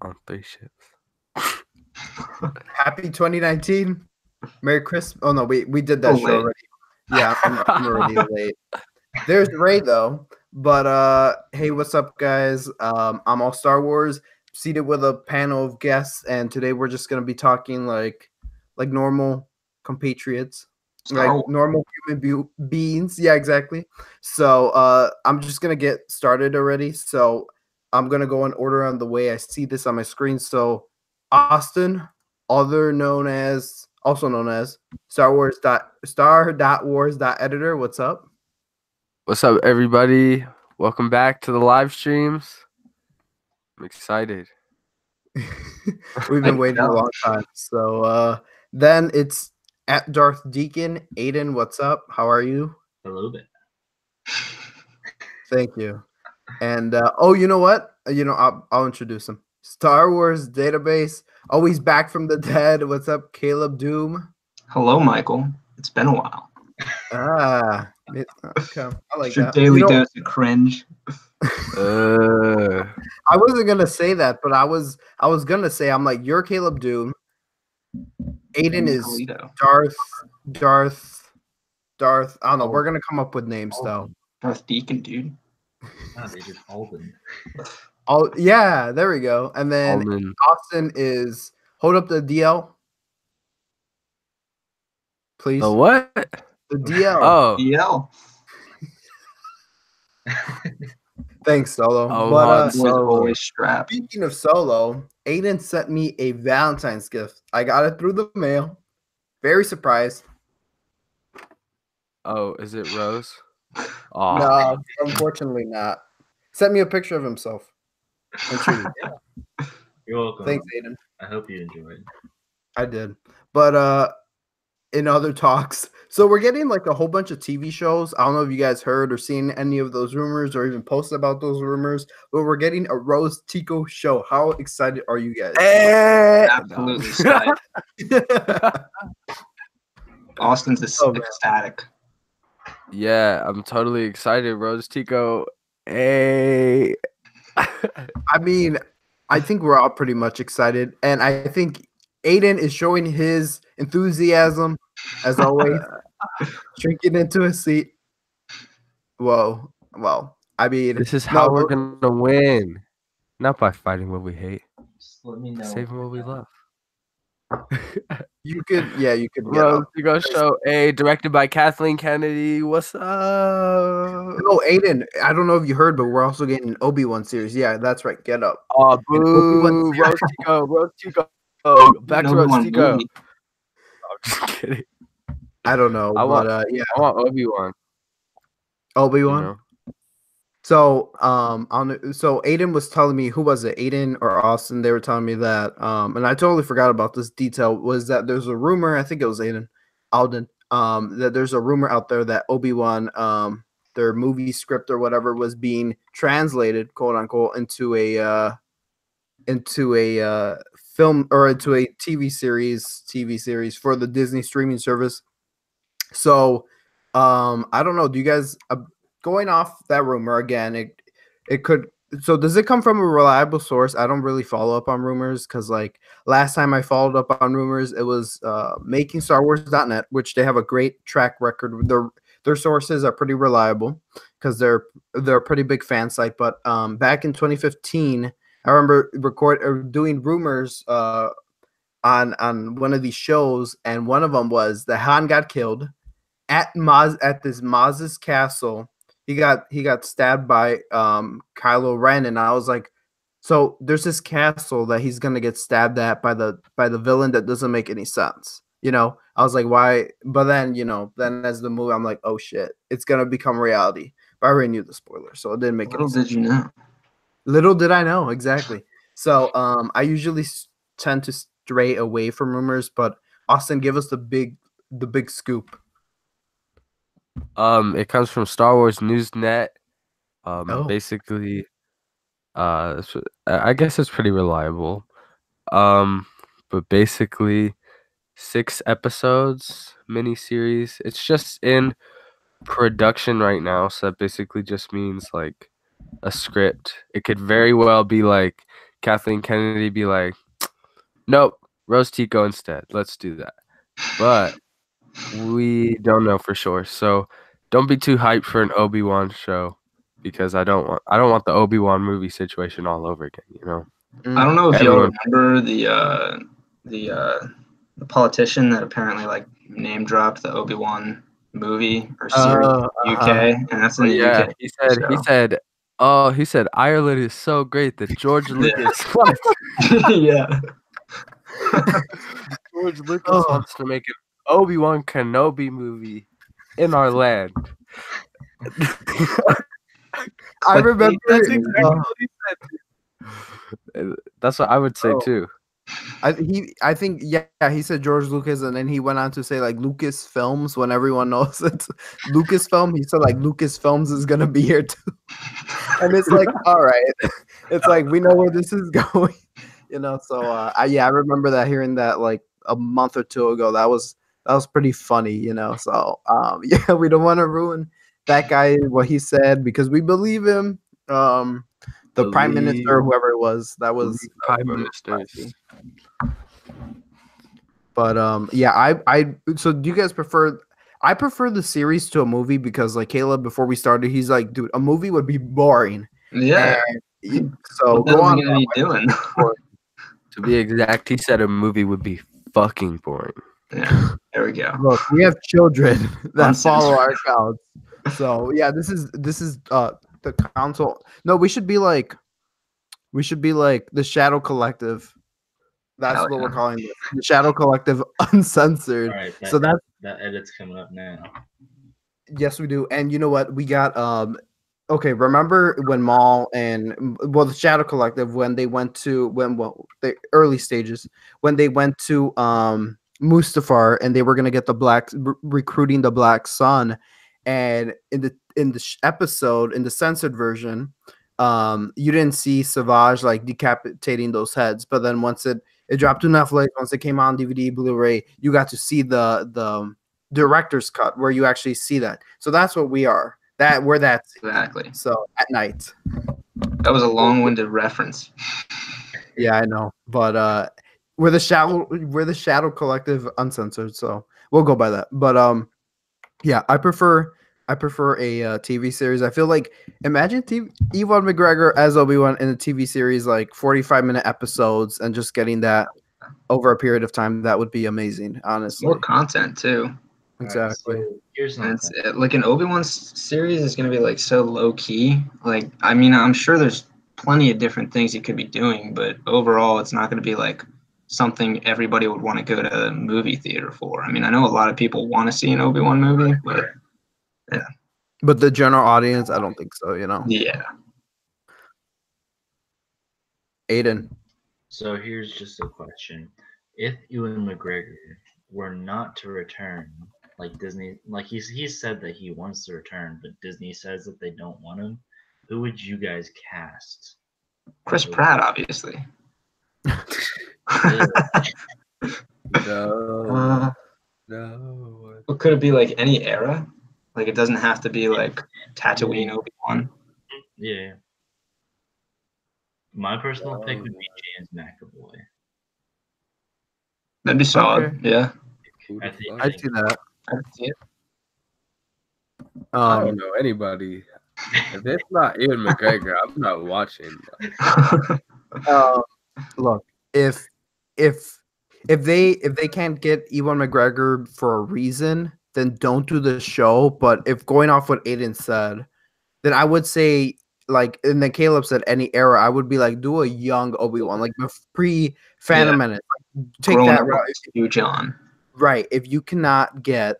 on three ships. Happy 2019. Merry Christmas. Oh no, we did that show already. Yeah, I'm already late. There's Ray though. But hey, what's up, guys? I'm all Star Wars, seated with a panel of guests, and today we're just gonna be talking like normal compatriots, like normal human beings. Yeah, exactly. So I'm just gonna get started already. So I'm gonna go in order on the way I see this on my screen. So Austin, also known as Star.Wars.Editor. What's up? What's up, everybody? Welcome back to the live streams. I'm excited. We've been waiting a long time. So then it's at Darth Deacon. Aiden, what's up? How are you? A little bit. Thank you. And oh, you know what? I'll introduce him. Star Wars Database, always back from the dead. What's up, Caleb Doom? Hello, Michael. It's been a while. Okay. I like your that. Daily dose of cringe. I wasn't gonna say that, but I was gonna say, I'm like, you're Caleb Doom. Aiden is Darth. I don't know. We're gonna come up with names though. Darth Deacon, dude. They just Aiden. Oh yeah, there we go. And then Alden. Austin is hold up the DL, please. The what? The DL. Oh, DL. Thanks, Solo. Oh, but always strapped. Speaking of Solo, Aiden sent me a Valentine's gift. I got it through the mail. Very surprised. Oh, is it Rose? Oh. No, unfortunately not. Sent me a picture of himself. You're welcome. Thanks, Aiden. I hope you enjoyed. I did. But in other talks, so we're getting like a whole bunch of TV shows. I don't know if you guys heard or seen any of those rumors or even posted about those rumors, but we're getting a Rose Tico show. How excited are you guys? Absolutely excited. Austin's ecstatic. Yeah, I'm totally excited. Rose Tico. Hey. I mean, I think we're all pretty much excited, and I think Aiden is showing his enthusiasm as always, shrinking into a seat. Whoa, well, I mean, this is how we're gonna win, not by fighting what we hate. Just let me know. Saving what we love. You could Rose Tico show. Hey, directed by Kathleen Kennedy. What's up? No, Aiden. I don't know if you heard, but we're also getting an Obi-Wan series. Yeah, that's right. Get up. Oh, boo! Rose Tico. Rose Tico. Back to Rose Tico. I'm just kidding. I don't know, I want Obi-Wan. Obi-Wan. You know? So, so Aiden was telling me, who was it, Aiden or Austin? They were telling me that, and I totally forgot about this detail. Was that there's a rumor? I think it was Alden. That there's a rumor out there that Obi-Wan, their movie script or whatever, was being translated, quote unquote, into a film or into a TV series for the Disney streaming service. So, I don't know. Do you guys? Going off that rumor again, it could. So does it come from a reliable source? I don't really follow up on rumors because like last time I followed up on rumors, it was making StarWars.net, which they have a great track record. Their sources are pretty reliable because they're a pretty big fan site. But back in 2015, I remember doing rumors on one of these shows, and one of them was that Han got killed at this Maz's castle. He got stabbed by Kylo Ren, and I was like, so there's this castle that he's gonna get stabbed at by the villain. That doesn't make any sense. I was like, why? But then, then as the movie, I'm like, oh shit, it's gonna become reality. But I already knew the spoiler, so it didn't make any sense. Little did you know. Little did I know, exactly. So I usually tend to stray away from rumors, but Austin, give us the big scoop. It comes from Star Wars Newsnet. Basically, I guess it's pretty reliable. But basically, 6 episodes, miniseries. It's just in production right now, so that basically just means like a script. It could very well be like Kathleen Kennedy be like, nope, roast Tico instead. Let's do that. But we don't know for sure. So don't be too hyped for an Obi-Wan show because I don't want the Obi-Wan movie situation all over again, you know. I don't know if y'all remember the politician that apparently like name dropped the Obi-Wan movie or series UK, and that's in the UK. He said Ireland is so great that George Lucas yeah. George Lucas wants to make an Obi-Wan Kenobi movie in our land. I remember that's exactly what he said. That's what I would say too. I think he said George Lucas, and then he went on to say like Lucas Films when everyone knows it's Lucasfilm. He said like Lucas Films is gonna be here too, and it's like all right, it's like we know where this is going, you know. So I remember that hearing that like a month or two ago. That was pretty funny, you know. So yeah, we don't want to ruin that guy what he said because we believe him. The prime minister, whoever it was, that was prime ministers. But yeah, I so do you guys prefer? I prefer the series to a movie because like Caleb before we started, he's like, dude, a movie would be boring. Yeah. So what are we gonna be doing? To be exact, he said a movie would be fucking boring. Yeah, there we go. Look, we have children that follow our accounts. So yeah, this is the council. No, we should be like the Shadow Collective. That's what we're calling it. The Shadow Collective Uncensored. Right, so that edit's coming up now. Yes, we do. And you know what? We got okay, remember when Maul and the Shadow Collective when they went to the early stages when they went to Mustafar and they were gonna get the recruiting the Black Sun, and in the episode in the censored version, you didn't see Savage like decapitating those heads, but then once it dropped to Netflix, once it came on DVD, Blu-ray, you got to see the director's cut where you actually see that. So that's what we are. That's exactly. So at night. That was a long-winded reference. Yeah, I know, but we're the Shadow Collective Uncensored, so we'll go by that. But yeah, I prefer a TV series. I feel like imagine Ewan McGregor as Obi-Wan in a TV series, like 45-minute episodes, and just getting that over a period of time. That would be amazing, honestly. More content too. Exactly. Right, so here's like an Obi-Wan series is going to be like so low key. Like, I mean, I'm sure there's plenty of different things he could be doing, but overall, it's not going to be like something everybody would want to go to the movie theater for. I mean, I know a lot of people want to see an Obi-Wan movie, but yeah. But the general audience, I don't think so. You know. Yeah. Aiden. So here's just a question: if Ewan McGregor were not to return, like Disney, like he said that he wants to return, but Disney says that they don't want him, who would you guys cast? Chris Pratt, obviously. No. What could it be, like any era? Like it doesn't have to be like Tatooine Obi-Wan. Yeah. My personal pick would be James McAvoy. That'd be solid. Okay. Yeah. I'd see that. I'd see it. I don't know anybody. If it's not Ewan McGregor, I'm not watching. Look, if they can't get Ewan McGregor for a reason, then don't do the show. But if going off what Aiden said, then I would say like, and then Caleb said any era, I would be like, do a young Obi-Wan, like pre-Phantom Menace. Take Growing that up route. with John. Right. If you cannot get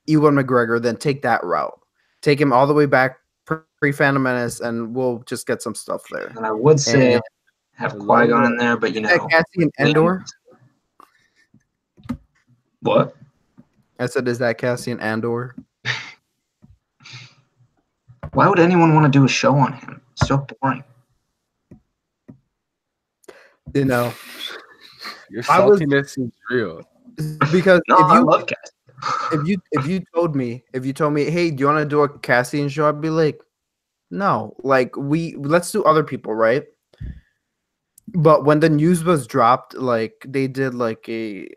Ewan McGregor, then take that route. Take him all the way back pre-Phantom Menace, and we'll just get some stuff there. And I would say have Qui-Gon in there, but you know. Cassian Andor? What? I said, is that Cassian Andor? Why would anyone want to do a show on him? It's so boring. You know. Your saltiness is real. Because I love Cassian. if you told me, hey, do you want to do a Cassian show? I'd be like, no. Like let's do other people, right? But when the news was dropped, like they did like a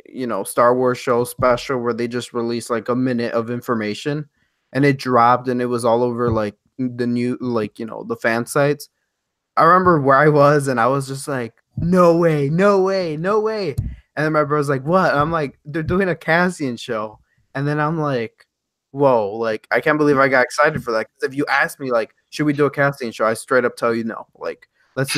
Star Wars show special where they just released like a minute of information, and it dropped and it was all over like the new the fan sites. I remember where I was and I was just like, no way, no way, no way. And then my brother's like, what? And I'm like, they're doing a Cassian show. And then I'm like, whoa, like I can't believe I got excited for that. 'Cause if you ask me like, should we do a Cassian show? I straight up tell you no. Like let's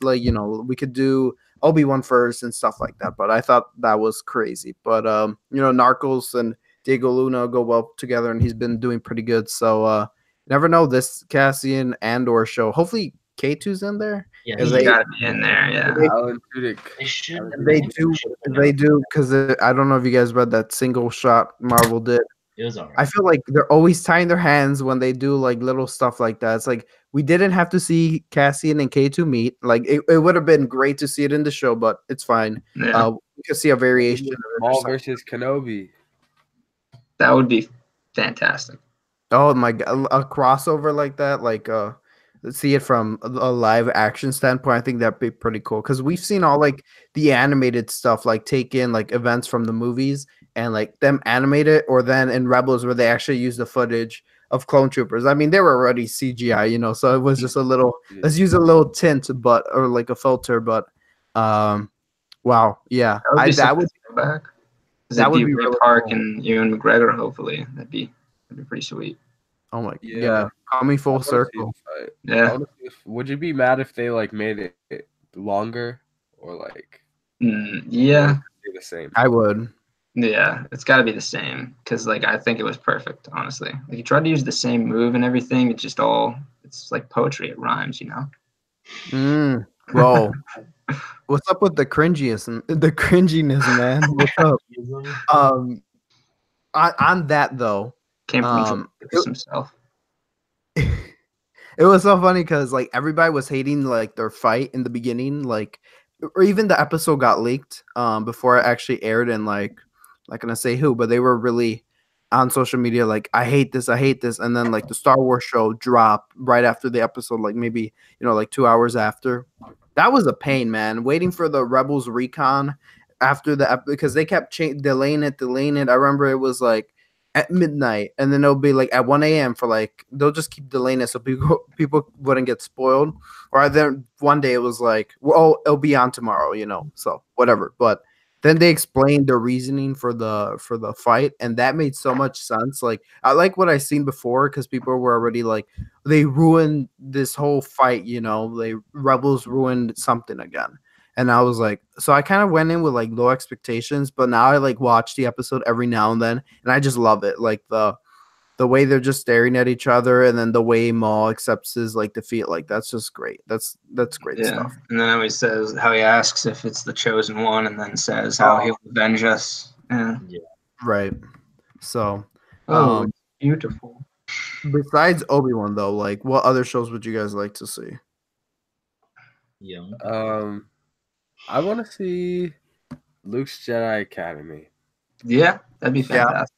like, we could do Obi-Wan first and stuff like that. But I thought that was crazy. But Narcos and Diego Luna go well together and he's been doing pretty good. So never know this Cassian and or show. Hopefully K2's in there. Yeah, He's they- got to be in there. Yeah. Alan Tudyk. They should. They do because I don't know if you guys read that single shot Marvel did. It was alright. I feel like they're always tying their hands when they do like little stuff like that. It's like we didn't have to see Cassian and K2 meet. Like it would have been great to see it in the show, but it's fine. Yeah. We can see a variation of it or Maul something. versus Kenobi. That would be fantastic. Oh my god, a crossover like that, like see it from a live action standpoint. I think that'd be pretty cool because we've seen all like the animated stuff, like take in like events from the movies and like them animate it, or then in Rebels where they actually use the footage of clone troopers. I mean, they were already CGI, so it was just a little. Let's use a little tint, but or like a filter, but wow, yeah, That would be go back. That would be Ray really Park cool. and Ewan McGregor. Hopefully, that'd be pretty sweet. Oh my, Yeah. yeah, coming I full wanna see circle. the fight. Yeah. Would you be mad if they like made it longer or like Yeah. stay the same? I would. Yeah, it's got to be the same because, like, I think it was perfect, honestly. Like, you tried to use the same move and everything. It's like poetry. It rhymes, Whoa. What's up with the cringiness, man? What's up? On that though, Came from George Lucas himself. it was so funny because like everybody was hating like their fight in the beginning, like, or even the episode got leaked before it actually aired, and like, not gonna say who, but they were really on social media like, I hate this, and then like the Star Wars show dropped right after the episode, like maybe like 2 hours after. That was a pain, man. Waiting for the Rebels recon after because they kept delaying it. I remember it was like at midnight, and then it'll be like at 1 a.m. for like they'll just keep delaying it so people wouldn't get spoiled. Or then one day it was like, well, it'll be on tomorrow, so whatever. But then they explained the reasoning for the fight, and that made so much sense. Like I like what I seen before because people were already like, they ruined this whole fight, Rebels ruined something again. And I was like, so I kind of went in with like low expectations, but now I like watch the episode every now and then, and I just love it. Like the way they're just staring at each other, and then the way Maul accepts his like defeat, like that's just great. That's great stuff. And then he says how he asks if it's the chosen one, and then says how he'll avenge us. Yeah. Right. So, It's beautiful. besides Obi-Wan though, like what other shows would you guys like to see? Yeah. I want to see Luke's Jedi Academy. Yeah, that'd be fantastic.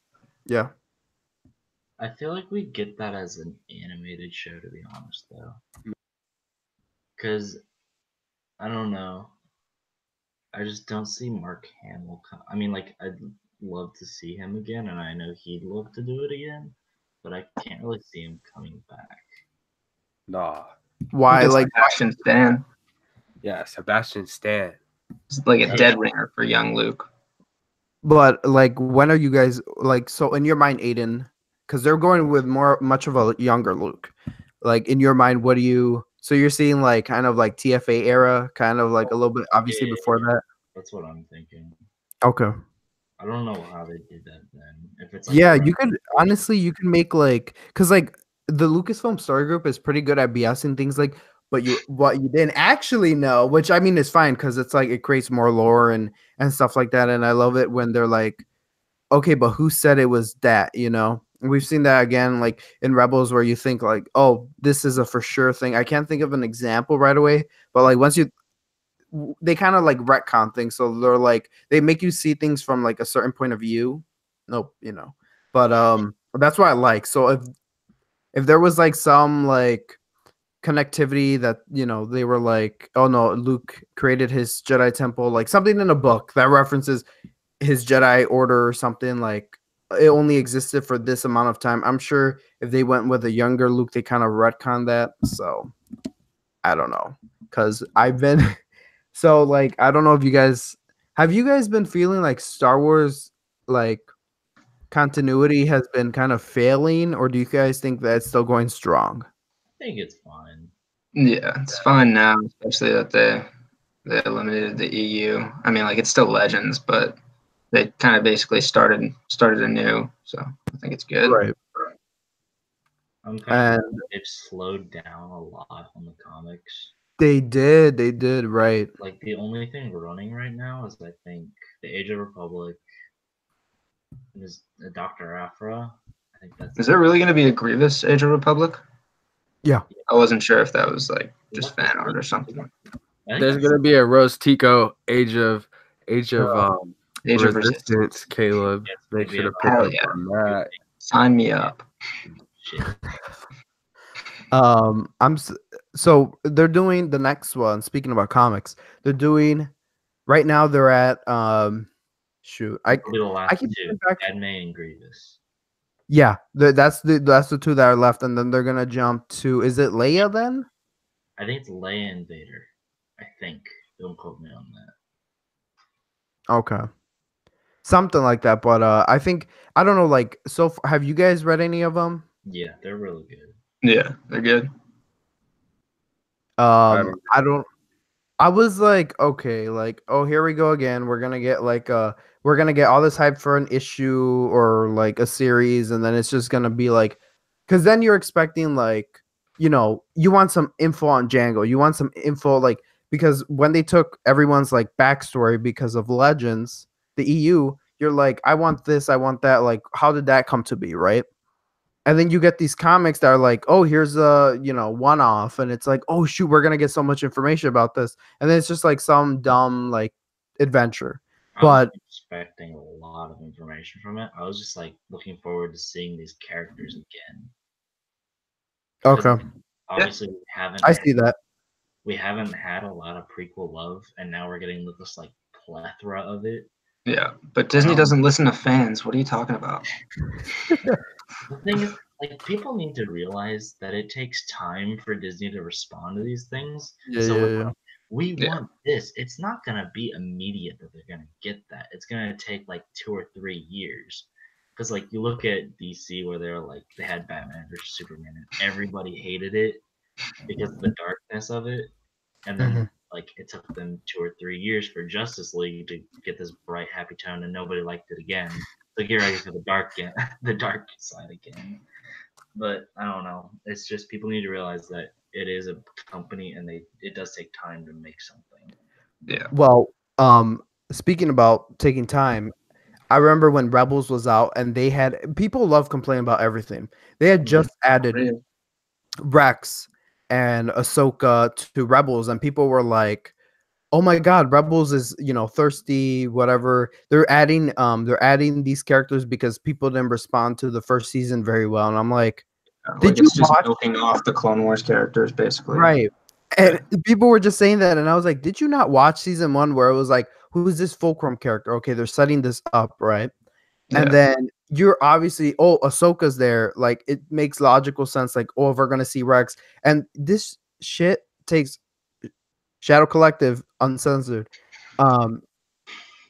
Yeah. I feel like we get that as an animated show, to be honest, though. Because, I don't know. I just don't see Mark Hamill. I mean, like, I'd love to see him again, and I know he'd love to do it again, but I can't really see him coming back. Nah. Why? Like Sebastian Stan. Yeah, Sebastian Stan. It's like a dead ringer for young Luke. But like, when are you guys like? So in your mind, Aiden, because they're going with much of a younger Luke. Like in your mind, what do you? So you're seeing like kind of like TFA era, kind of like a little bit obviously before that. That's what I'm thinking. Okay. I don't know how they did that then. If it's like You could honestly, you can make like, because like the Lucasfilm Story Group is pretty good at BSing things like, but what you didn't actually know, which I mean is fine because it's like it creates more lore and stuff like that, and I love it when they're like, okay, but who said it was that? We've seen that again, like in Rebels, where you think like, oh, this is a for sure thing. I can't think of an example right away, but like once they kind of like retcon things, so they're like they make you see things from like a certain point of view. Nope, but that's what I like. So if there was like some like connectivity that they were like, oh no, Luke created his Jedi temple, like something in a book that references his Jedi order or something, like it only existed for this amount of time. I'm sure if they went with a younger Luke, they kind of retcon that. So I don't know, because I've been so like I don't know if you guys been feeling like Star Wars like continuity has been kind of failing, or do you guys think that it's still going strong? I think it's fine. Yeah, it's fine now, especially that they eliminated the EU. I mean, like it's still Legends, but they kind of basically started anew. So I think it's good. Right. I'm kind of And they've slowed down a lot on the comics. they did, right. Like the only thing running right now is I think the Age of Republic is Dr. Aphra. I think that's Is there really going to be a Grievous Age of Republic? Yeah. I wasn't sure if that was like Is just that fan art or something. I think There's that's- gonna be a Rose Tico Age of Age of Resistance. Resistance. Caleb, Yes, make maybe sure to a- pick Hell up yeah. on that. Sign me up. shit. So they're doing the next one. Speaking about comics, they're doing right now. They're at shoot. It'll be the last keep two, going back. Padme and Grievous. Yeah, that's the two that are left, and then they're gonna jump to. Is it Leia then? I think it's Leia and Vader. I think. Don't quote me on that. Okay, something like that. But I think I don't know. Like, have you guys read any of them? Yeah, they're really good. Yeah, they're good. I don't. I was like, okay, like, oh, here we go again. We're gonna get we're gonna get all this hype for an issue or like a series, and then it's just gonna be like, because then you're expecting like, you want some info on Django, you want some info like because when they took everyone's like backstory because of Legends, the EU, you're like, I want this, I want that. Like, how did that come to be, right? And then you get these comics that are like, oh, here's a one off, and it's like, oh shoot, we're gonna get so much information about this, and then it's just like some dumb like adventure. I But was expecting a lot of information from it. I was just like looking forward to seeing these characters again. okay, Obviously, we haven't. I see that. We haven't had a lot of prequel love, and now we're getting this like plethora of it. Yeah, but Disney doesn't listen to fans. What are you talking about? The thing is, like, people need to realize that it takes time for Disney to respond to these things. Yeah. We want this. It's not gonna be immediate that they're gonna get that. It's gonna take like 2 or 3 years. Because like you look at DC where they're like they had Batman versus Superman and everybody hated it because of the darkness of it. And then like it took them 2 or 3 years for Justice League to get this bright, happy tone, and nobody liked it again. So get ready for the dark side again. But I don't know. It's just people need to realize that it is a company, and it does take time to make something. Yeah. Well, speaking about taking time, I remember when Rebels was out, and they had people love complaining about everything. They had just added Rex and Ahsoka to Rebels, and people were like, oh my god, Rebels is thirsty, whatever. They're adding these characters because people didn't respond to the first season very well, and I'm like, did you just watch milking off the Clone Wars characters basically? Right. And people were just saying that, and I was like, did you not watch season 1 where it was like, who's this Fulcrum character? Okay, they're setting this up, right? Yeah. And then you're obviously, oh, Ahsoka's there. Like, it makes logical sense. Like, oh, if we're gonna see Rex, and this shit takes Shadow Collective Uncensored.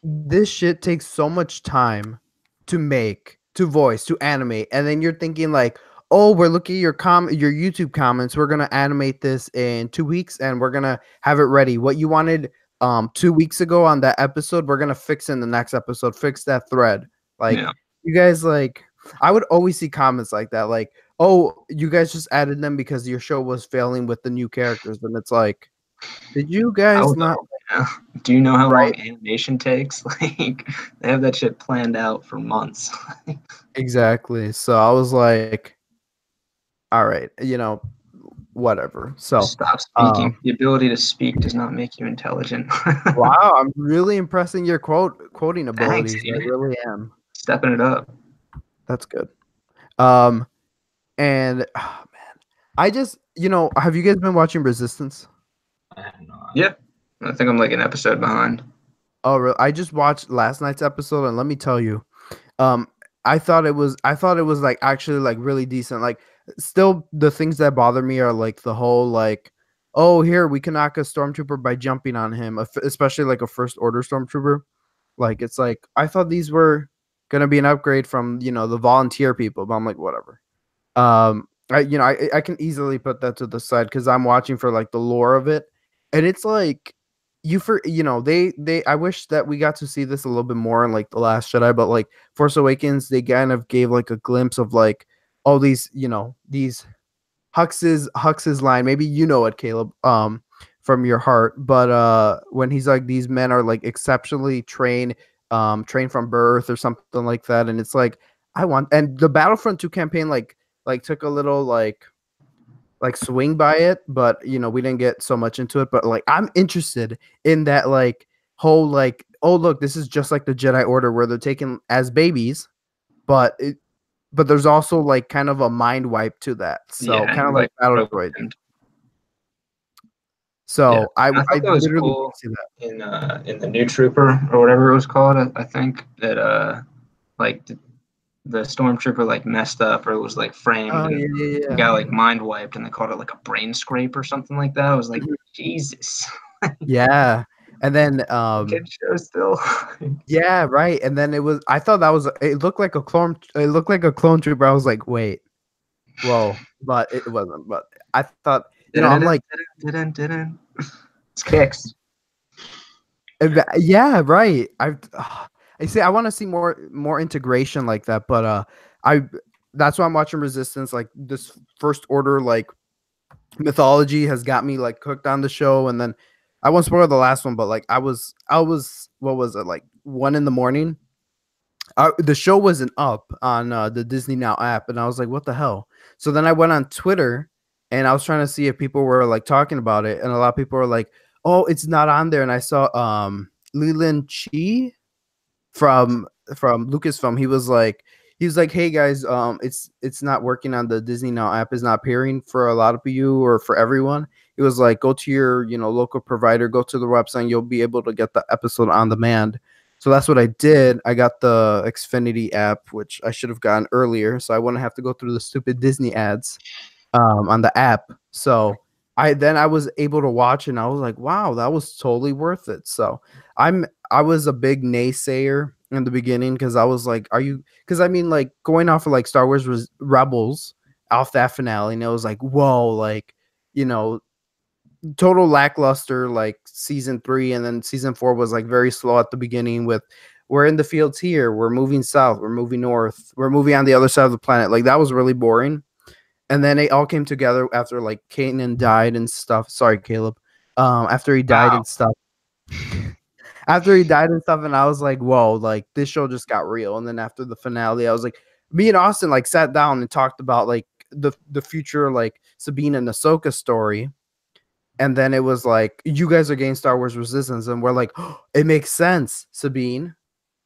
This shit takes so much time to make, to voice, to animate, and then you're thinking like, oh, we're looking at your YouTube comments. We're gonna animate this in 2 weeks, and we're gonna have it ready. What you wanted 2 weeks ago on that episode, we're gonna fix in the next episode. Fix that thread. Like you guys, like I would always see comments like that, like, oh, you guys just added them because your show was failing with the new characters, and it's like, did you guys not? Do you know how long animation takes? Like they have that shit planned out for months. Exactly. So I was like, all right, whatever. So stop speaking. The ability to speak does not make you intelligent. Wow, I'm really impressing your quoting abilities. Thanks, I really am. Stepping it up. That's good. And oh man, I just, have you guys been watching Resistance? I have not. Yep. I think I'm like an episode behind. Oh, really? I just watched last night's episode, and let me tell you, um, I thought it was like actually like really decent. Like, still the things that bother me are like the whole like, oh, here we can knock a stormtrooper by jumping on him, especially like a first order stormtrooper. Like, it's like I thought these were gonna be an upgrade from the volunteer people, but I'm like, whatever. I can easily put that to the side because I'm watching for like the lore of it, and it's like they I wish that we got to see this a little bit more in like the Last Jedi, but like Force Awakens, they kind of gave like a glimpse of like all these Hux's line. Maybe you know it, Caleb, from your heart, but when he's like these men are like exceptionally trained from birth or something like that, and it's like and the Battlefront 2 campaign like took a little like swing by it, but we didn't get so much into it. But like I'm interested in that like whole like, oh look, this is just like the Jedi Order where they're taken as babies, but there's also like kind of a mind wipe to that. So kind of like Battle Droid. So yeah. I thought that was literally cool see that. in the New Trooper or whatever it was called. I think that like the stormtrooper like messed up or was like framed Oh, and yeah. got like mind wiped, and they called it like a brain scrape or something like that. I was like, Jesus. Yeah. And then Kid show still. yeah, right. And then it looked like a clone trooper. I was like, wait. Whoa. But it wasn't. But I thought, I'm like, it's kicks. yeah, right. I say I want to see more integration like that, but that's why I'm watching Resistance. Like this First Order like mythology has got me like hooked on the show, and then I won't spoil the last one, but like I was what was it, like 1 a.m. The show wasn't up on the Disney Now app, and I was like, what the hell? So then I went on Twitter and I was trying to see if people were like talking about it, and a lot of people were like, oh, it's not on there. And I saw Leland Chi from Lucasfilm. He was like, hey guys, it's not working on the Disney Now app, is not appearing for a lot of you or for everyone. It was like, go to your local provider, go to the website, and you'll be able to get the episode on demand. So that's what I did. I got the Xfinity app, which I should have gotten earlier, so I wouldn't have to go through the stupid Disney ads on the app. So I was able to watch, and I was like, wow, that was totally worth it. So I was a big naysayer in the beginning because I was like, because I mean, like going off of like Star Wars Rebels off that finale, and it was like, whoa, like total lackluster like season 3, and then season 4 was like very slow at the beginning with, we're in the fields here, we're moving south, we're moving north, we're moving on the other side of the planet. Like that was really boring. And then it all came together after like Kanan died and stuff. Sorry, Caleb. After he died and stuff. After he died and stuff, and I was like, whoa, like this show just got real. And then after the finale, I was like, me and Austin like sat down and talked about like the future like Sabine and Ahsoka story. And then it was like, you guys are getting Star Wars Resistance, and we're like, oh, it makes sense. Sabine,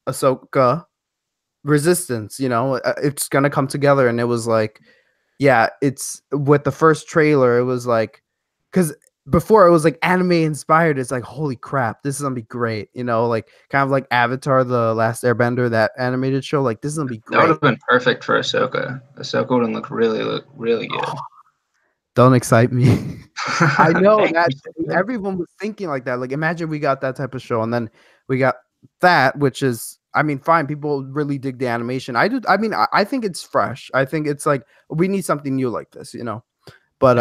Ahsoka, Resistance, it's gonna come together. And it was like, yeah, it's with the first trailer, it was like, because before it was like anime inspired, it's like, holy crap, this is gonna be great, like kind of like Avatar, the Last Airbender, that animated show. Like this is gonna be great. That would have been perfect for Ahsoka. Ahsoka would have looked really good. Don't excite me. I know that everyone was thinking like that. Like imagine we got that type of show, and then we got that, which is, I mean, fine. People really dig the animation. I do. I mean, I think it's fresh. I think it's like, we need something new like this, But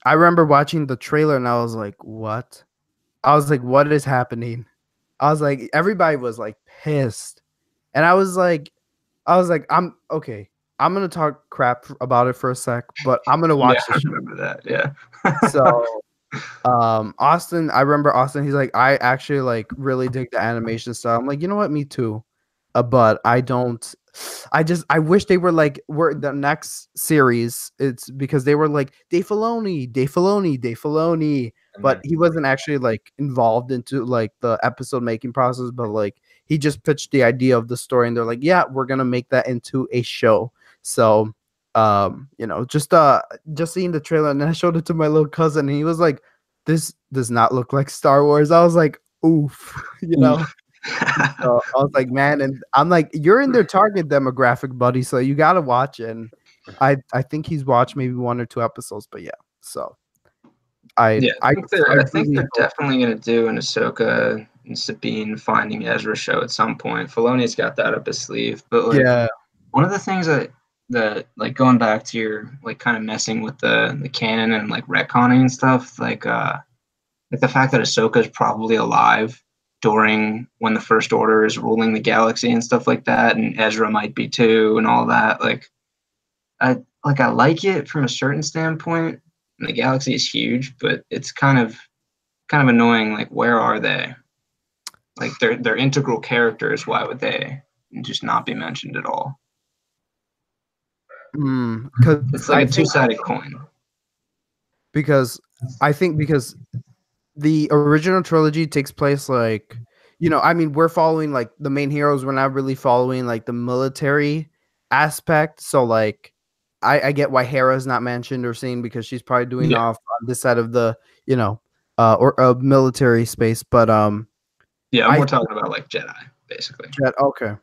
I remember watching the trailer, and I was like, what? I was like, what is happening? I was like, everybody was like pissed, and I was like, I'm okay. I'm gonna talk crap about it for a sec, but I'm gonna watch the show. I remember that. Yeah. So Austin, I remember Austin, he's like, I actually like really dig the animation style. I'm like, you know what, me too. But I wish they were like, we're the next series. It's because they were like Dave Filoni, but he wasn't actually like involved into like the episode making process, but like he just pitched the idea of the story, and they're like, yeah, we're gonna make that into a show. So just seeing the trailer, and I showed it to my little cousin, and he was like, "This does not look like Star Wars." I was like, "Oof," So I was like, "Man," and I'm like, "You're in their target demographic, buddy, so you gotta watch it." And I think he's watched maybe 1 or 2 episodes, but yeah. So I I think really they're hope. definitely gonna do an Ahsoka and Sabine finding Ezra show at some point. Filoni's got that up his sleeve, but like Yeah. one of the things that like going back to your like kind of messing with the canon and like retconning and stuff, like the fact that Ahsoka is probably alive during when the First Order is ruling the galaxy and stuff like that, and Ezra might be too, and all that. I like it from a certain standpoint. And the galaxy is huge, but it's kind of annoying. Like, where are they? Like, they're integral characters. Why would they just not be mentioned at all? Because It's like a two-sided coin. Because I think because the original trilogy takes place like, I mean, we're following like the main heroes. We're not really following like the military aspect. So like, I get why Hera's not mentioned or seen because she's probably doing off on this side of the, or military space. But Yeah, I'm more talking about like Jedi, basically. Okay.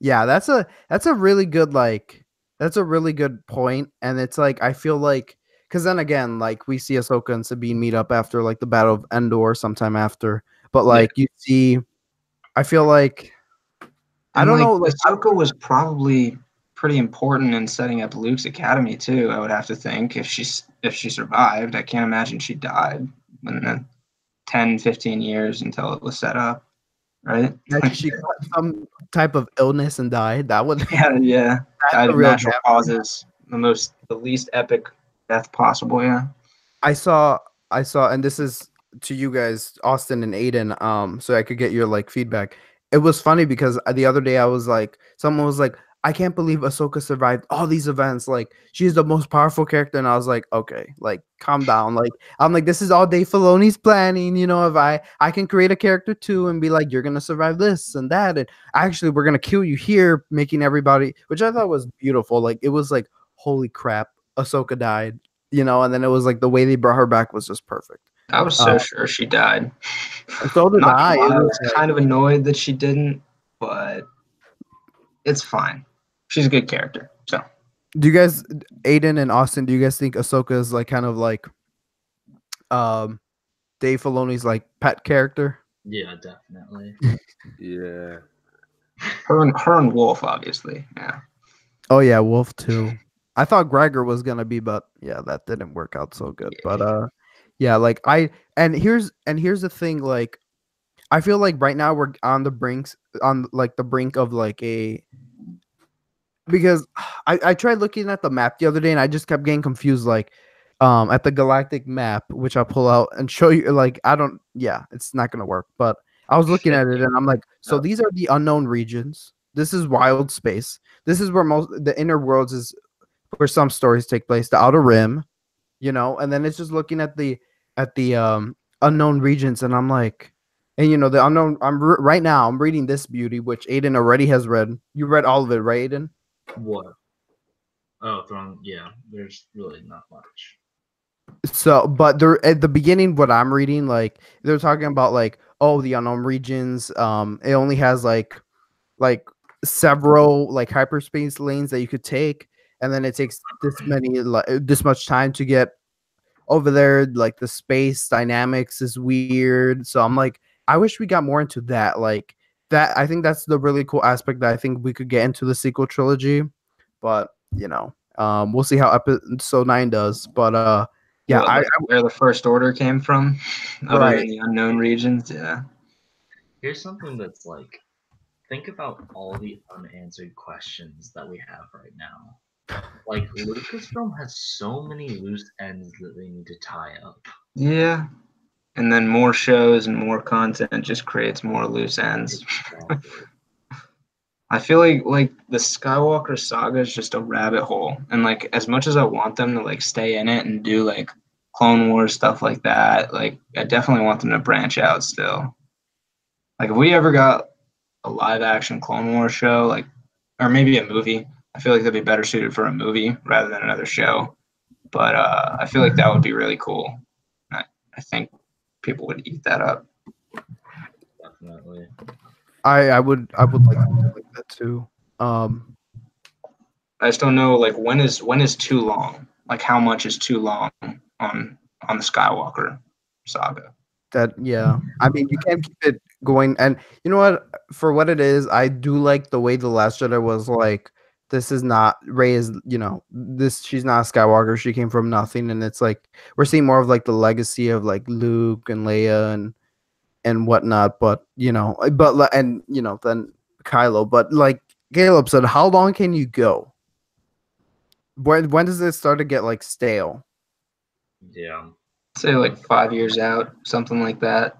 Yeah, that's a really good that's a really good point, and it's like I feel like because then again, like we see Ahsoka and Sabine meet up after like the Battle of Endor sometime after, but like you see, I feel like I don't know, like Ahsoka was probably pretty important in setting up Luke's academy too. I would have to think if she survived. I can't imagine she died in the 10, 15 years until it was set up, right? she got some type of illness and died. That would yeah. Died of natural causes, the least epic death possible. Yeah. I saw, and this is to you guys, Austin and Aiden, so I could get your like feedback. It was funny because the other day I was like, someone was like, I can't believe Ahsoka survived all these events. Like, she's the most powerful character, and I was like, okay, like, calm down. Like, I'm like, this is all Dave Filoni's planning. If I can create a character too and be like, you're gonna survive this and that, and actually we're gonna kill you here, making everybody, which I thought was beautiful. Like, it was like, holy crap, Ahsoka died. And then it was like the way they brought her back was just perfect. I was so sure she died. So did I. I was kind of annoyed that she didn't, but it's fine. She's a good character. So, do you guys, Aiden and Austin, do you guys think Ahsoka is like kind of like Dave Filoni's like pet character? Yeah, definitely. Yeah. Her and Wolf, obviously. Yeah. Oh yeah, Wolf too. I thought Gregor was gonna be, but yeah, that didn't work out so good. But yeah, like here's the thing, like I feel like right now we're on the brink of like because I tried looking at the map the other day and I just kept getting confused, like at the galactic map, which I'll pull out and show you. Like it's not gonna work. But I was looking at it and I'm like, so these are the unknown regions. This is wild space. This is where the inner worlds is where some stories take place, the Outer Rim, and then it's just looking at the unknown regions, and I'm like, and the unknown. Right now I'm reading this beauty, which Aiden already has read. You read all of it, right, Aiden? What? Oh, Throne. Yeah, there's really not much. So, but they're at the beginning. What I'm reading, like they're talking about, like, oh, the unknown regions. It only has like several like hyperspace lanes that you could take, and then it takes this much time to get over there. Like the space dynamics is weird. So I'm like, I wish we got more into that. Like that, I think that's the really cool aspect that I think we could get into the sequel trilogy. But we'll see how episode 9 does. But yeah, where the First Order came from, other right. than the unknown regions. Yeah. Here's something that's like, think about all the unanswered questions that we have right now. Like, Lucasfilm has so many loose ends that they need to tie up. Yeah. And then more shows and more content just creates more loose ends. Exactly. I feel like the Skywalker Saga is just a rabbit hole. And like as much as I want them to like stay in it and do like Clone Wars stuff like that, like I definitely want them to branch out still. Like if we ever got a live action Clone Wars show, like, or maybe a movie, I feel like they'd be better suited for a movie rather than another show. But I feel like that would be really cool. I think people would eat that up. Definitely. I would like something like that too. I just don't know, like, when is too long? Like, how much is too long on the Skywalker saga? That yeah. I mean, you can't keep it going. And you know what? For what it is, I do like the way the Last Jedi was like. This is not Rey is this she's not a Skywalker. She came from nothing, and it's like we're seeing more of like the legacy of like Luke and Leia and whatnot. But and then Kylo. But like Caleb said, how long can you go? When does it start to get like stale? Yeah. Say like 5 years out, something like that.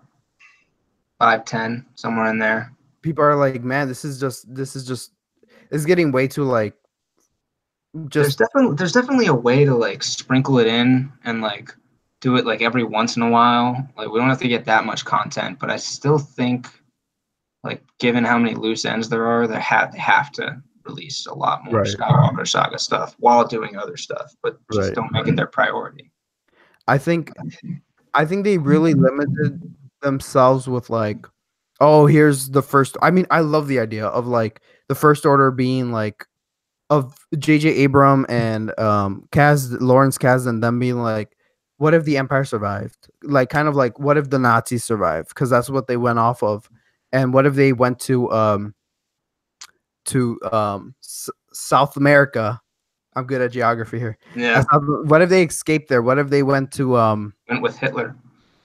5, 10, somewhere in there. People are like, man, this is it's getting way too like There's definitely a way to like sprinkle it in and like do it like every once in a while. Like we don't have to get that much content, but I still think like given how many loose ends there are, they have to release a lot more Right. Skywalker Saga stuff while doing other stuff, but just Right. don't make it their priority. I think they really limited themselves with like, oh, here's the first. I mean, I love the idea of like the First Order being like of J.J. Abram and Lawrence Kaz and them being like, what if the Empire survived? Like, kind of like, what if the Nazis survived? Because that's what they went off of. And what if they went to South America? I'm good at geography here. Yeah. What if they escaped there? What if they went to Went with Hitler.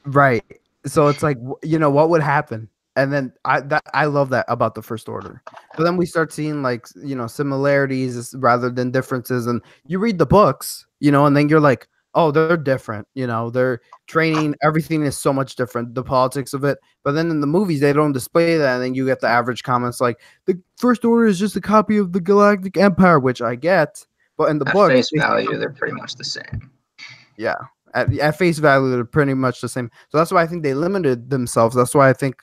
Right. So it's like, what would happen? And then I love that about the First Order. But then we start seeing like, similarities rather than differences. And you read the books, and then you're like, oh, they're different. Their training, everything is so much different, the politics of it. But then in the movies, they don't display that. And then you get the average comments like, the First Order is just a copy of the Galactic Empire, which I get. But in the book, face value, they're pretty much the same. Yeah. At face value, they're pretty much the same. So that's why I think they limited themselves. That's why I think,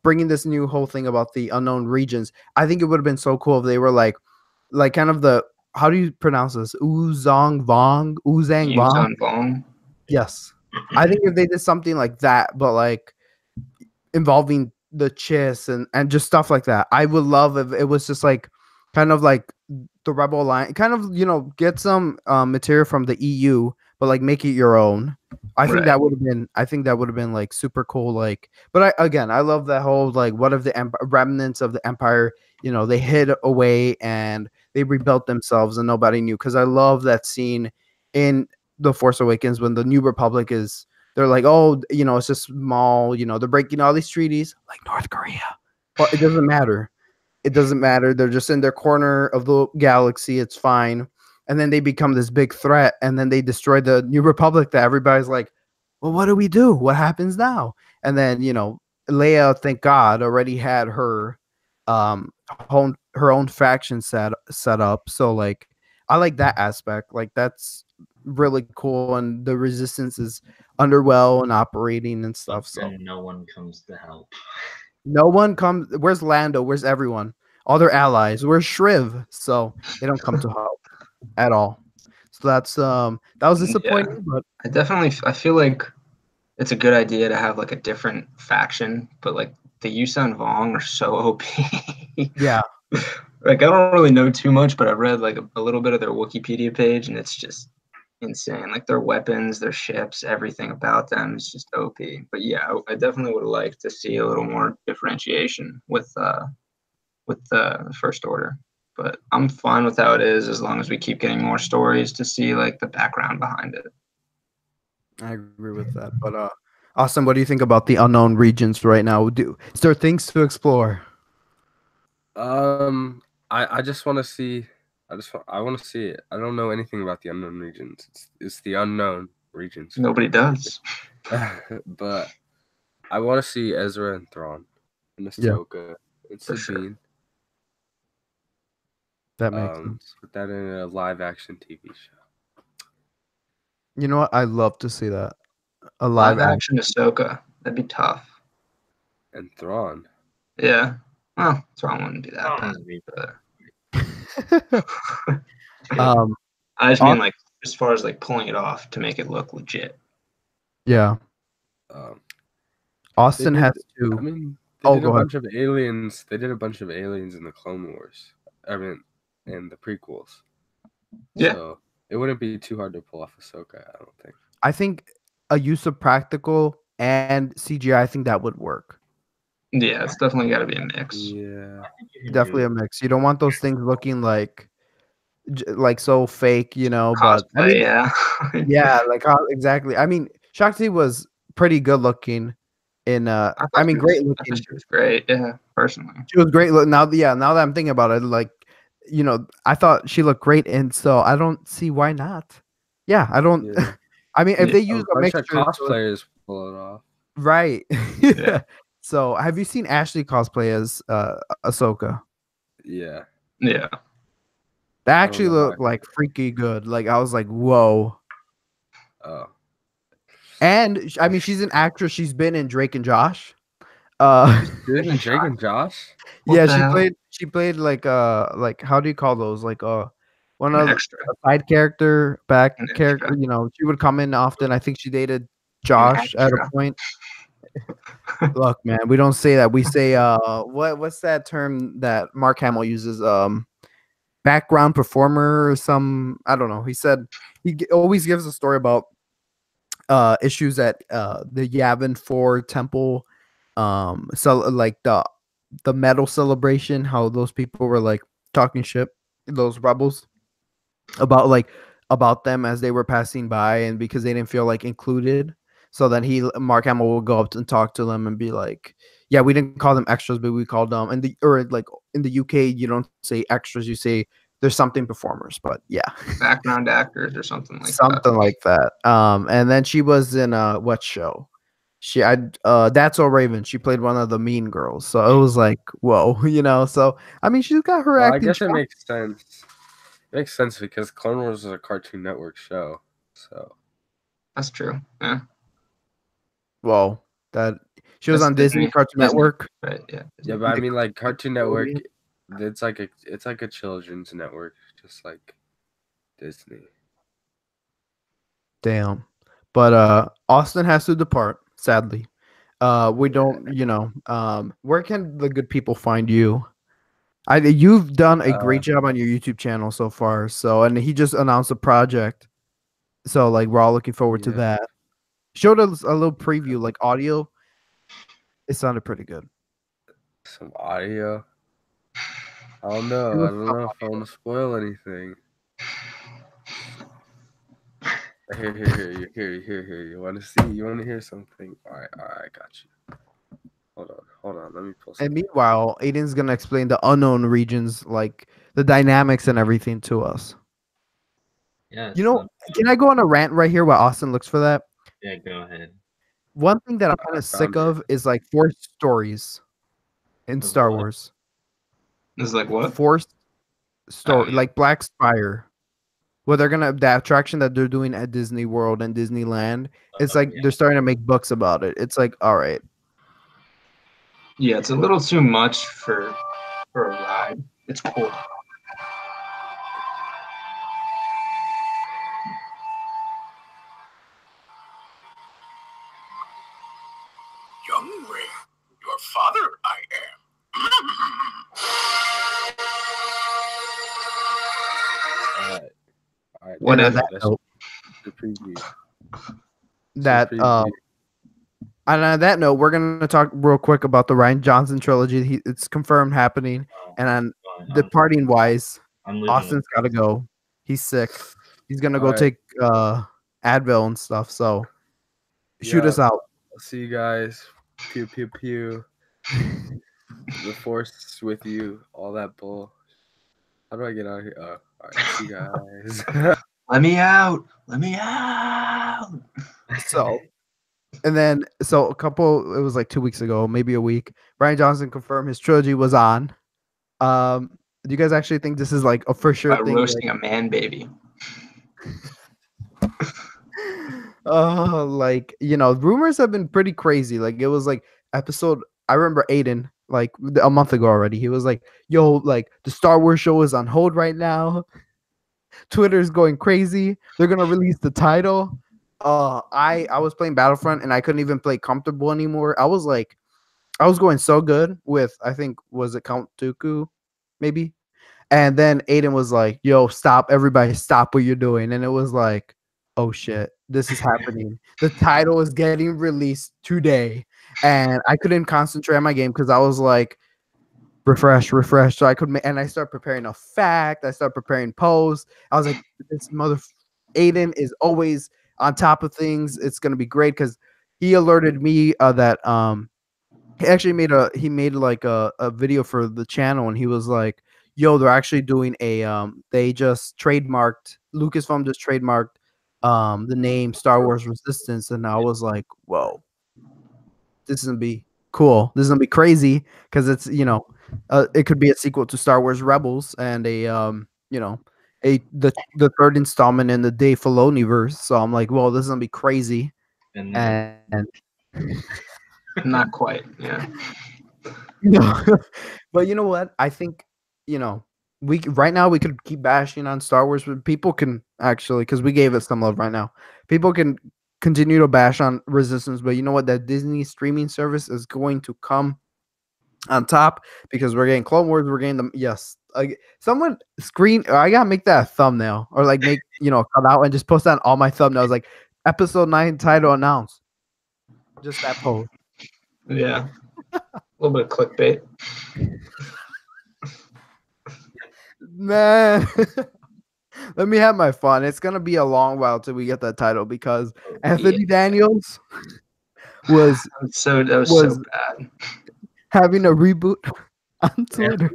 bringing this new whole thing about the unknown regions, I think it would have been so cool if they were like kind of the, how do you pronounce this? Uzang Vong? Yes. I think if they did something like that, but like involving the Chiss and just stuff like that, I would love if it was just like kind of like the Rebel Alliance, kind of, get some material from the EU, but like make it your own. I think that would have been like super cool. Like, but I love that whole like, what if the remnants of the Empire, they hid away and they rebuilt themselves and nobody knew. Because I love that scene in The Force Awakens when the New Republic is. They're like, oh, it's just small. They're breaking all these treaties, like North Korea. But it doesn't matter. It doesn't matter. They're just in their corner of the galaxy. It's fine. And then they become this big threat. And then they destroy the New Republic that everybody's like, well, what do we do? What happens now? And then, Leia, thank God, already had her own faction set up. So like, I like that aspect. Like that's really cool. And the resistance is underwell and operating and stuff. So no one comes to help. No one comes. Where's Lando? Where's everyone? All their allies. Where's Shriv? So they don't come to help at all. So that's that was disappointing. Yeah. But I feel like it's a good idea to have like a different faction, but like the Yuuzhan Vong are so OP. Yeah. Like I don't really know too much, but I read like a little bit of their Wikipedia page, and it's just insane. Like their weapons, their ships, everything about them is just OP. But yeah, I definitely would have liked to see a little more differentiation with the First Order. But I'm fine with how it is as long as we keep getting more stories to see like the background behind it. I agree with that. But Austin, what do you think about the unknown regions right now? Is there things to explore? I just want to see. I want to see it. I don't know anything about the unknown regions. It's the unknown regions. Nobody does. But I want to see Ezra and Thrawn and Ahsoka and Sabine. Sure. That makes sense. Put that in a live action TV show. You know what? I'd love to see that. A live action Ahsoka. That'd be tough. And Thrawn. Yeah. Well, Thrawn wouldn't be that bad. Um, I just mean like as far as like pulling it off to make it look legit. yeah. Um, Austin did- has to. I mean, they Oh, did a go ahead. bunch of aliens. They did a bunch of aliens in the Clone Wars. I mean, in the prequels. Yeah. So it wouldn't be too hard to pull off Ahsoka, I don't think. I think a use of practical and CGI, I think that would work. Yeah, it's definitely got to be a mix. Yeah. I think you can Definitely do a mix. You don't want those things looking like so fake, you know. But I Cosplay, mean, yeah. yeah, like how exactly. I mean, Shakti was pretty good looking. I thought mean, she great was- I thought looking. she was great. Yeah, personally. She was great. Now that I'm thinking about it, like, you know, I thought she looked great, and so I don't see why not. Yeah, I don't. Yeah. I mean, if Yeah, they A use a bunch mixture, of cosplayers pull it off. right? Yeah. So, have you seen Ashley cosplay as Ahsoka? Yeah. Yeah. That I actually don't know how looked like freaky good. Like I was like, whoa. Oh. And I mean, she's an actress. She's been in Drake and Josh. Good and Drake and Josh? What Yeah, the hell? she played like how do you call those? Like one An of extra. a side character, back An character. extra. You know, she would come in often. I think she dated Josh at a extra. point. Look, man, we don't say that. We say what's that term that Mark Hamill uses? Background performer or some, I don't know. He said always gives a story about issues at the Yavin 4 temple, so like the medal celebration, how those people were like talking shit, those rebels, about them as they were passing by, and because they didn't feel like included. So then Mark Hamill will go up and talk to them and be like, yeah, we didn't call them extras, but we called them in the UK, you don't say extras, you say there's something performers, but yeah. Background actors or something like that. Something like that. And then she was in what show? That's All Raven. She played one of the mean girls. So it was like, whoa, you know. So I mean, she's got her Well, I acting. guess it makes sense. It makes sense because Clone Wars is a Cartoon Network show. So That's true. Yeah. Whoa, that she was That's on Disney Cartoon Disney. Network. Right. Yeah. yeah, but I mean like Cartoon Network, Nickelodeon. it's like a children's network, just like Disney. Damn. But Austin has to depart, sadly. We don't, you know, where can the good people find you? You've done a great job on your YouTube channel so far. So, and he just announced a project. So, like, we're all looking forward to Yeah. that. Showed us a little preview, like audio. It sounded pretty good. Some audio. I don't know. I don't know if I want to spoil anything. Here. You want to see? You want to hear something? All right, I got you. Hold on. Let me pull something. And meanwhile, Aiden's gonna explain the unknown regions, like the dynamics and everything to us. Yeah. You know, can I go on a rant right here while Austin looks for that? Yeah, go ahead. One thing that I'm kind I of sick found of is like forced stories in Of Star what? Wars. It's like what? Forced story, yeah. like Black Spire. Well, the attraction that they're doing at Disney World and Disneyland. It's like Yeah. they're starting to make books about it. It's like, all right, Yeah, it's a little too much for a ride. It's cool. Young Ray, your father I am. All right. What and is on it? that note, The preview. that Preview. and on that note, we're gonna talk real quick about the Ryan Johnson trilogy. It's confirmed happening, and on departing wise, I'm leaving. Austin's got to go. He's sick. He's gonna go All right. take Advil and stuff. So shoot us out. I'll see you guys. Pew pew pew. The force is with you. All that bull. How do I get out of here? Oh, all right. See you guys. Let me out. Let me out. So, and then it was like 2 weeks ago, maybe a week. Ryan Johnson confirmed his trilogy was on. Do you guys actually think this is like a for sure By thing? roasting a man baby. Like, you know, rumors have been pretty crazy. Like it was like episode. I remember Aiden like a month ago already. He was like, "Yo, like the Star Wars show is on hold right now. Twitter's going crazy. They're gonna release the title." I was playing Battlefront and I couldn't even play comfortable anymore. I was going so good with, I think, was it Count Dooku, maybe? And then Aiden was like, "Yo, stop! Everybody, stop what you're doing!" And it was like, "Oh shit, this is happening." The title is getting released today, and I couldn't concentrate on my game because I was like, refresh. So I could, and I start preparing a fact. I start preparing posts. I was like, "This mother, Aiden is always on top of things. It's gonna be great," because he alerted me that he actually made like a video for the channel, and he was like, "Yo, they're actually doing a they just trademarked, Lucasfilm just trademarked the name Star Wars Resistance," and I was like, "Whoa, this is gonna be cool. This is gonna be crazy because it's it could be a sequel to Star Wars Rebels and a the third installment in the Dave Filoni verse." So I'm like, "Well, this is gonna be crazy," And then and Not quite. Yeah. no. But you know what? I think, right now we could keep bashing on Star Wars, but people can actually, because we gave it some love right now. People can continue to bash on Resistance, but you know what? That Disney streaming service is going to come on top because we're getting Clone Wars. We're getting them. Yes. Someone screen. I gotta make that a thumbnail or like make cut out and just post that on all my thumbnails. Like episode 9 title announced. Just that post. Yeah. A little bit of clickbait. Man, let me have my fun. It's gonna be a long while till we get that title because Anthony Daniels was So bad. having a reboot on Twitter.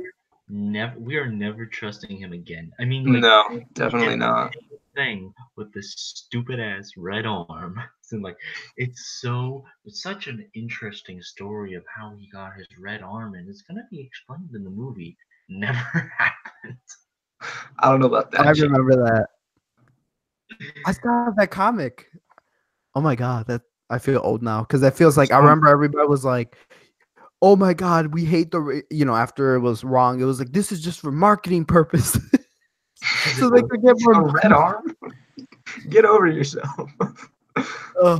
we are never trusting him again. I mean, like, No, definitely not. thing with this stupid ass red arm. And like, it's such an interesting story of how he got his red arm, and it's gonna be explained in the movie. Never happened. I don't know about that. I remember that. I still have that comic. Oh my god, that I feel old now because it feels like I remember everybody was like, "Oh my god, we hate the after it was wrong, it was like this is just for marketing purpose." So they could get more red arm. Get over yourself. Oh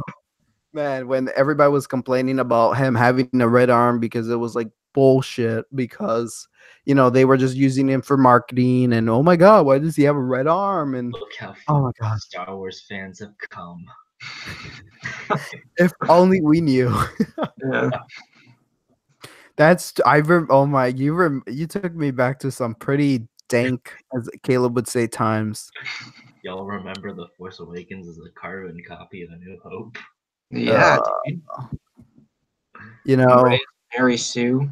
man, when everybody was complaining about him having a red arm because it was like bullshit because they were just using him for marketing and oh my god, why does he have a red arm? And look how oh my god, Star Wars fans have come. if only we knew. Yeah. You took me back to some pretty dank, as Caleb would say, times. Y'all remember The Force Awakens as a carbon copy of A New Hope? Yeah, dude. Mary Sue.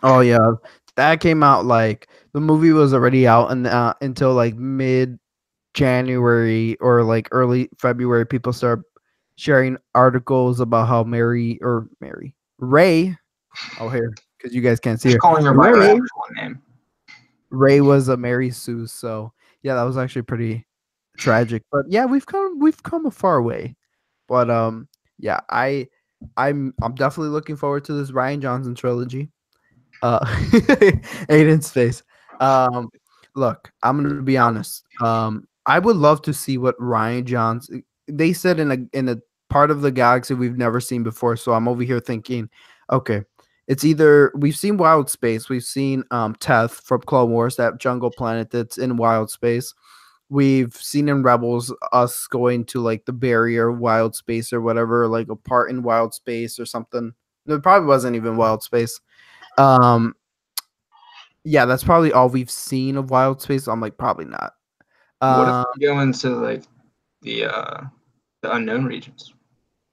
Oh yeah, that came out like the movie was already out and until like mid January or like early February. People start sharing articles about how Ray. Oh, here, because you guys can't see her. Calling her by her actual name. Ray was a Mary Sue, so yeah, that was actually pretty tragic. But yeah, we've come a far way. But yeah, I'm definitely looking forward to this Rian Johnson trilogy. Aiden's face. Look, I'm gonna be honest. I would love to see what Rian Johnson. They said in a part of the galaxy we've never seen before. So I'm over here thinking, okay, it's either we've seen Wild Space, we've seen Teth from Clone Wars, that jungle planet that's in Wild Space. We've seen in Rebels us going to like the barrier Wild Space or whatever, like a part in Wild Space or something. No, it probably wasn't even Wild Space. Yeah, that's probably all we've seen of Wild Space. I'm like, probably not. What if we go into like the unknown regions?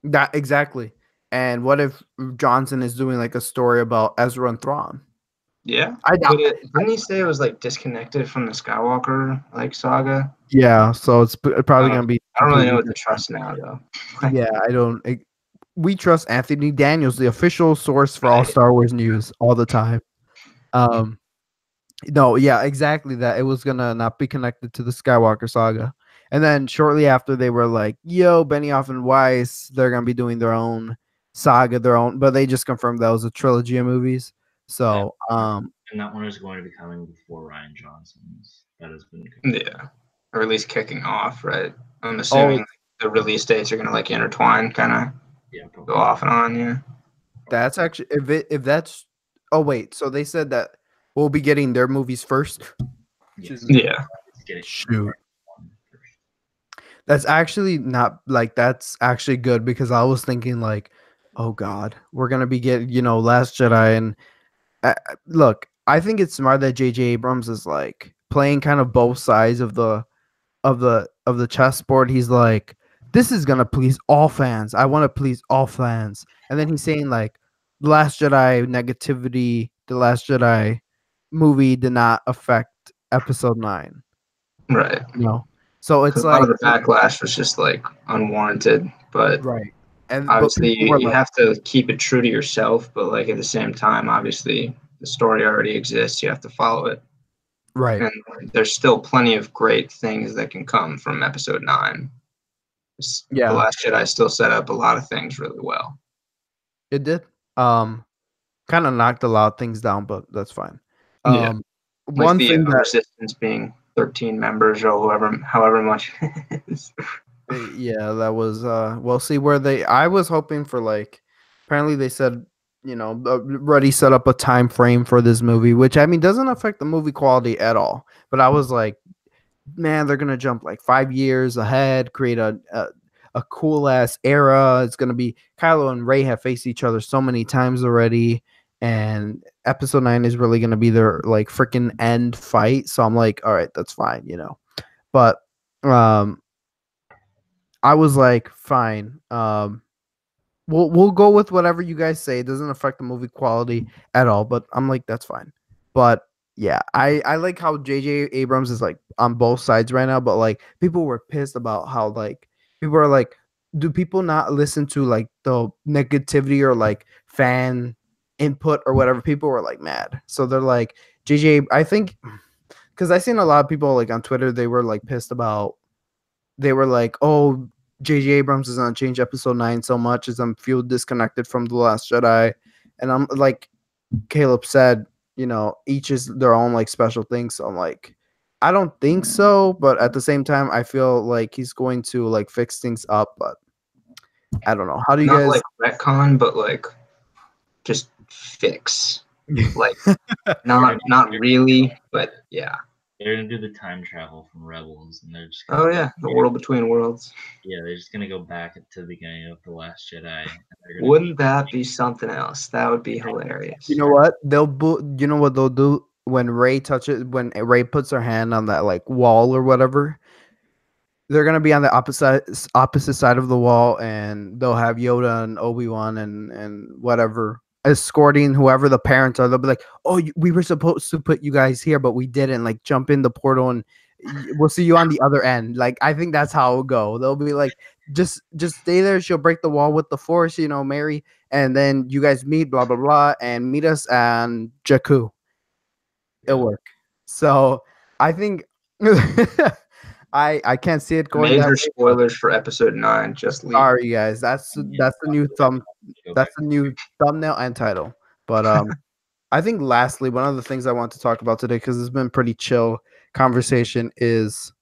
That exactly. And what if Johnson is doing like a story about Ezra and Thrawn? Yeah, didn't he say it was like disconnected from the Skywalker saga? Yeah, so it's probably gonna be. I don't really know what to trust now, though. Yeah, I don't. We trust Anthony Daniels, the official source for all Star Wars news, all the time. No, yeah, exactly that. It was gonna not be connected to the Skywalker saga, and then shortly after they were like, "Yo, Benioff and Weiss, they're gonna be doing their own saga, their own, but they just confirmed that was a trilogy of movies. So, And that one is going to be coming before Ryan Johnson's. That has been Yeah, or at least kicking off, right? I'm assuming the release dates are gonna like intertwine, kind of go off and on. Yeah, that's actually if that's. Oh wait, so they said that we'll be getting their movies first. Yes. Yeah. Shoot. That's actually not like that's actually good because I was thinking like, oh god, we're gonna be getting Last Jedi and look, I think it's smart that J.J. Abrams is like playing kind of both sides of the chessboard. He's like, this is gonna please all fans. I want to please all fans, and then he's saying like, the Last Jedi negativity, the Last Jedi movie did not affect Episode 9. right. So it's a like lot of the backlash was just like unwarranted, but right. And obviously people were you like, have to keep it true to yourself, but like at the same time, obviously the story already exists. You have to follow it. right. And there's still plenty of great things that can come from Episode 9. Yeah. The Last Jedi still set up a lot of things really well. It did. Kind of knocked a lot of things down, but that's fine. Yeah. One like the thing that Resistance being 13 members or however much it is. yeah, that was we'll see where I was hoping for like apparently they said, already set up a time frame for this movie, which I mean doesn't affect the movie quality at all. But I was like, man, they're gonna jump like 5 years ahead, create a cool ass era. It's gonna be Kylo and Rey have faced each other so many times already, and Episode 9 is really gonna be their like freaking end fight. So I'm like, all right, that's fine, But I was like, fine. We'll go with whatever you guys say. It doesn't affect the movie quality at all. But I'm like, that's fine. But yeah, I like how J.J. Abrams is like on both sides right now. But like, people were pissed about how like people are like, do people not listen to like the negativity or like fan input or whatever? People were like mad. So they're like, J.J. I think because I seen a lot of people like on Twitter, they were like pissed about. They were like, "Oh, J.J. Abrams is gonna change Episode 9 so much as I'm feel disconnected from the Last Jedi," and I'm like, Caleb said, each is their own like special thing. So I'm like, I don't think so, but at the same time, I feel like he's going to like fix things up. But I don't know. How do you Not guys like retcon, but like just fix. Like not really, but yeah. They're gonna do the time travel from Rebels, and they're just the world between worlds. Yeah, they're just gonna go back to the beginning of the Last Jedi. Wouldn't that be something else? That would be hilarious. You know what? You know what they'll do when Rey puts her hand on that like wall or whatever. They're gonna be on the opposite side of the wall, and they'll have Yoda and Obi-Wan and whatever escorting whoever the parents are. They'll be like, "Oh, we were supposed to put you guys here, but we didn't. Like, jump in the portal, and we'll see you on the other end." Like, I think that's how it'll go. They'll be like, "Just stay there. She'll break the wall with the Force, Mary, and then you guys meet, blah blah blah, and meet us on Jakku. It'll work." So I think. I can't see it going. Major spoilers for Episode 9. Just leave. Sorry, guys. That's the new That's the new thumbnail and title. But I think lastly, one of the things I want to talk about today, because it's been pretty chill conversation, is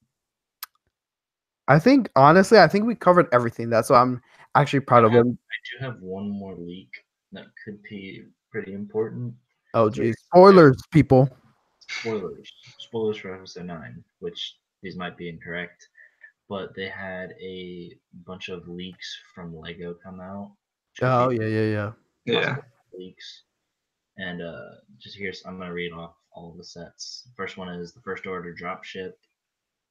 I think we covered everything. That's why I'm actually proud of them. I do have one more leak that could be pretty important. Oh geez, spoilers, people. Spoilers for Episode 9, which these might be incorrect, but they had a bunch of leaks from Lego come out. Oh yeah. Leaks, and just here I'm gonna read off all of the sets. First one is the First Order dropship.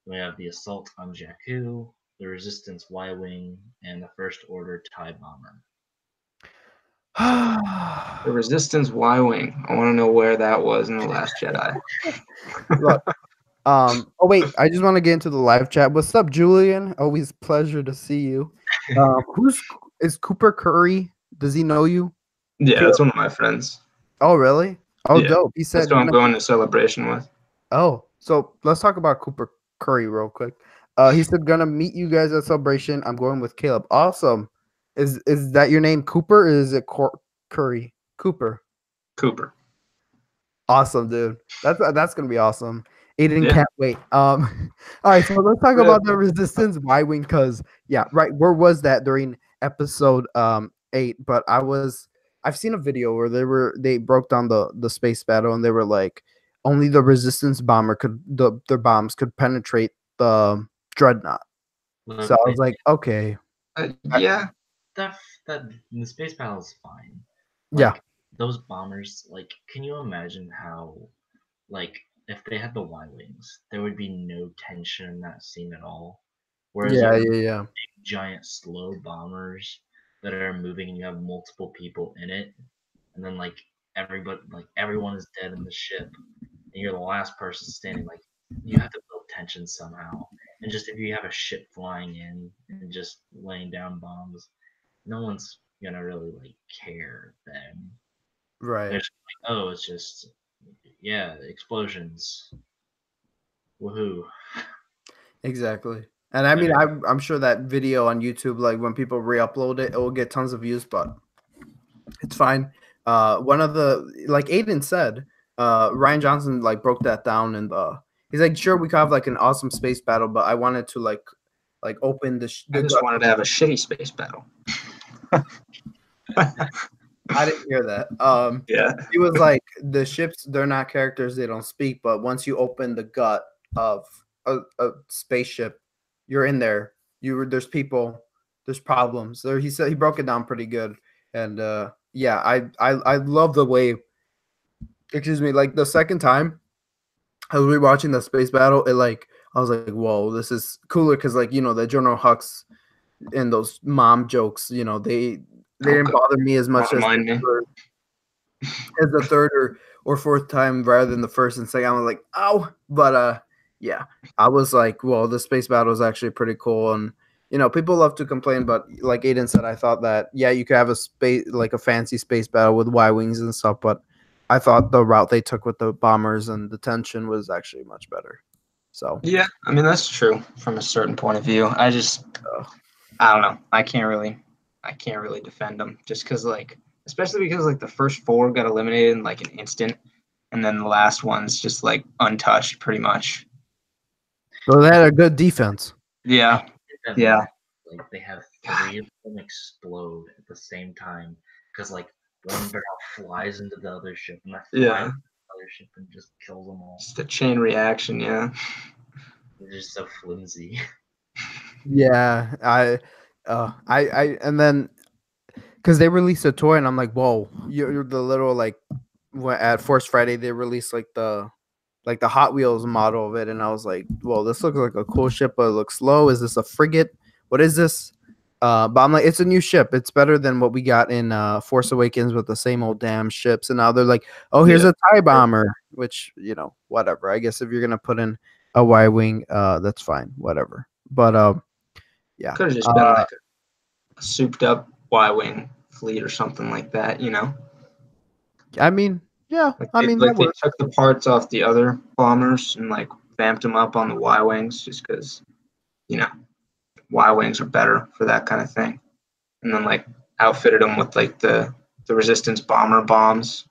We have the assault on Jakku, the Resistance Y-wing, and the First Order TIE bomber. The Resistance Y-wing. I want to know where that was in The Last Jedi. Look, oh wait, I just want to get into the live chat. What's up, Julian? Always pleasure to see you. Is Cooper Curry? Does he know you? Yeah, that's one of my friends. Oh really? Oh yeah. Dope. He said that's who I'm going to Celebration with. Oh, so let's talk about Cooper Curry real quick. He said gonna meet you guys at Celebration. I'm going with Caleb. Awesome. Is that your name, Cooper? Or is it Curry? Cooper. Cooper. Awesome, dude. That's gonna be awesome. Aiden Yeah. can't wait. All right, so let's talk about the Resistance Y-wing, because right. Where was that during episode 8? But I've seen a video where they broke down the space battle, and they were like, only the Resistance bomber their bombs could penetrate the dreadnought. Look, So I was like, okay, Yeah. that the space battle is fine. Yeah. Like, those bombers, like, can you imagine how, like, if they had the Y-wings, there would be no tension in that scene at all. Whereas you have yeah. big, giant, slow bombers that are moving, and you have multiple people in it, and then like everyone is dead in the ship, and you're the last person standing. Like, you have to build tension somehow. And just if you have a ship flying in and just laying down bombs, no one's gonna really like care then. Right. They're just like, oh, it's just explosions. Woohoo. Exactly. And I mean, I'm sure that video on YouTube, like when people re-upload it, it will get tons of views, but it's fine. One of the, like Aiden said, Ryan Johnson like broke that down, and he's like, sure, we could have like an awesome space battle, but I wanted to like open the. I just wanted to have a shitty space battle. I didn't hear that. Yeah. He was like, the ships, they're not characters, they don't speak, but once you open the gut of a spaceship, you're in there. There's people, there's problems. There, he said he broke it down pretty good, and I love the way. Excuse me, like the second time I was rewatching the space battle, I was like, whoa, this is cooler, because like the General Hux and those mom jokes, they didn't bother me as much as the third or fourth time rather than the first and second. I was like, oh, but I was like, well, the space battle is actually pretty cool, and people love to complain, but like Aiden said, I thought that you could have a fancy space battle with Y-wings and stuff, but I thought the route they took with the bombers and the tension was actually much better. So yeah, I mean that's true from a certain point of view. I don't know. I can't really defend them just because especially because like the first 4 got eliminated in like an instant, and then the last one's just like untouched pretty much. Well, they had a good defense. Yeah. Yeah. Like they have 3 of them explode at the same time because like one barrel flies into the other ship, and that flies into the other ship and just kills them all. Just a chain reaction, yeah. They're just so flimsy. Yeah, and then because they released a toy, and I'm like, whoa, you're the little like at Force Friday they released like the Hot Wheels model of it, and I was like, whoa, this looks like a cool ship, but it looks slow. Is this a frigate? What is this? But I'm like, it's a new ship. It's better than what we got in Force Awakens with the same old damn ships. And now they're like, oh, here's a TIE bomber, which whatever. I guess if you're gonna put in a Y-wing, that's fine, whatever. But yeah, could have just been like a souped up Y-wing fleet or something like that, I mean, yeah, they took the parts off the other bombers and like vamped them up on the Y-wings just because, Y-wings are better for that kind of thing, and then like outfitted them with like the Resistance bomber bombs,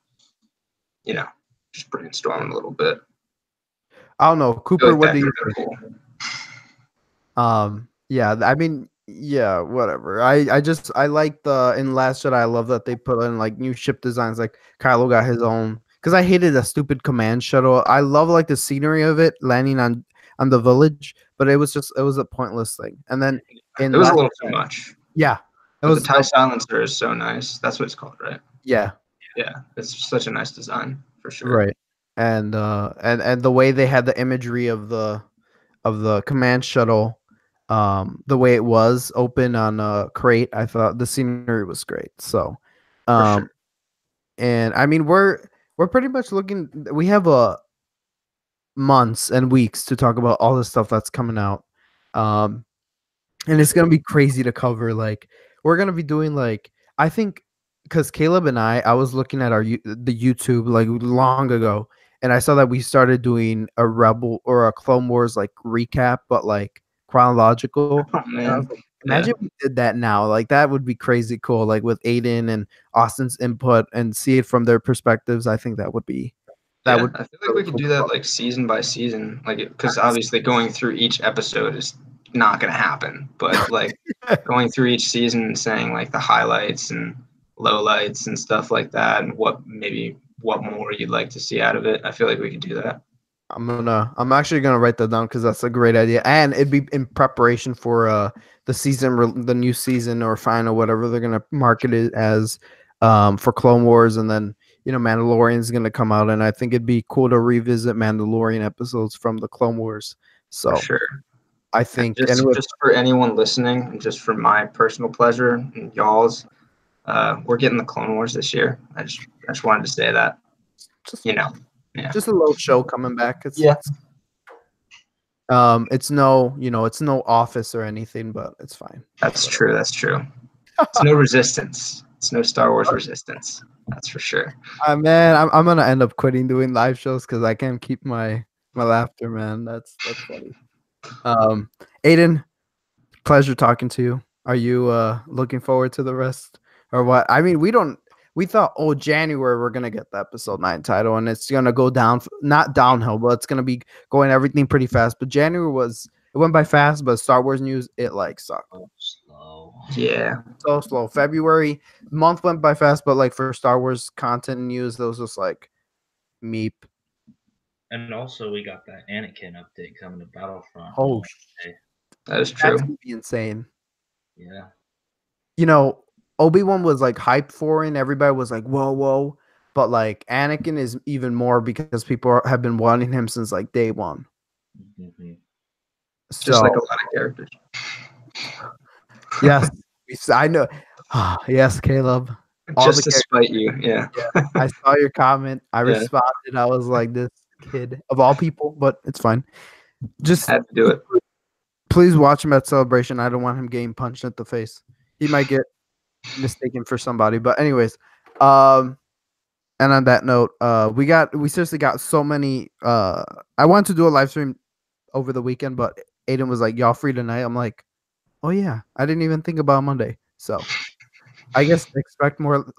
just brainstorming a little bit. I don't know, Cooper. What do you think? Cool. Yeah, I mean, yeah, whatever. I like in Last Jedi. I love that they put in like new ship designs. Like Kylo got his own, because I hated a stupid command shuttle. I love like the scenery of it landing on the village, but it was a pointless thing. And then it was a little too much. Yeah, the TIE silencer is so nice. That's what it's called, right? Yeah, it's such a nice design for sure. Right, and the way they had the imagery of the command shuttle, the way it was open on a crate, I thought the scenery was great. So, sure. And I mean, we're pretty much looking. We have months and weeks to talk about all the stuff that's coming out, and it's gonna be crazy to cover. Like, we're gonna be doing like, I think, because Caleb and I was looking at the YouTube like long ago, and I saw that we started doing a Rebel or a Clone Wars like recap, but like chronological. Oh, man. Imagine we did that now. Like that would be crazy cool. Like with Aiden and Austin's input and see it from their perspectives. I think that would be I feel would like really we could cool. do that like season by season, like because obviously going through each episode is not going to happen. But like going through each season and saying like the highlights and lowlights and stuff like that, and what more you'd like to see out of it. I feel like we could do that. I'm actually gonna write that down because that's a great idea, and it'd be in preparation for the season, the new season or final, whatever they're gonna market it as, for Clone Wars, and then Mandalorian's gonna come out, and I think it'd be cool to revisit Mandalorian episodes from the Clone Wars. So For sure. I think, just for anyone listening, and just for my personal pleasure and y'all's, we're getting the Clone Wars this year. I just wanted to say that. Just a little show coming back. It's it's no Office or anything, but it's fine. That's true. It's no Resistance. It's no Star Wars Resistance. That's for sure. Man, I'm gonna end up quitting doing live shows because I can't keep my laughter, man. That's funny. Aiden, pleasure talking to you. Are you looking forward to the rest or what? I mean, we thought, January we're gonna get the episode 9 title, and it's gonna go down, not downhill, but it's gonna be going everything pretty fast. But January it went by fast, but Star Wars news it like sucked. Slow. Yeah, so slow. February month went by fast, but like for Star Wars content news, those was like meep. And also, we got that Anakin update coming to Battlefront. Oh, that is true. That's gonna be insane. Yeah. Obi-Wan was like hyped for it, and everybody was like, whoa. But like Anakin is even more because people have been wanting him since like day one. Mm-hmm. Just like a lot of characters. Yes, I know. Yes, Caleb. Just to spite you, yeah. I saw your comment. I responded. I was like, this kid of all people, but it's fine. Just had to do it. Please watch him at Celebration. I don't want him getting punched at the face. He might get mistaken for somebody. But anyways, and on that note, we seriously got so many. I wanted to do a live stream over the weekend, but Aiden was like, "Y'all free tonight?" I'm like, "Oh yeah." I didn't even think about Monday, so I guess expect more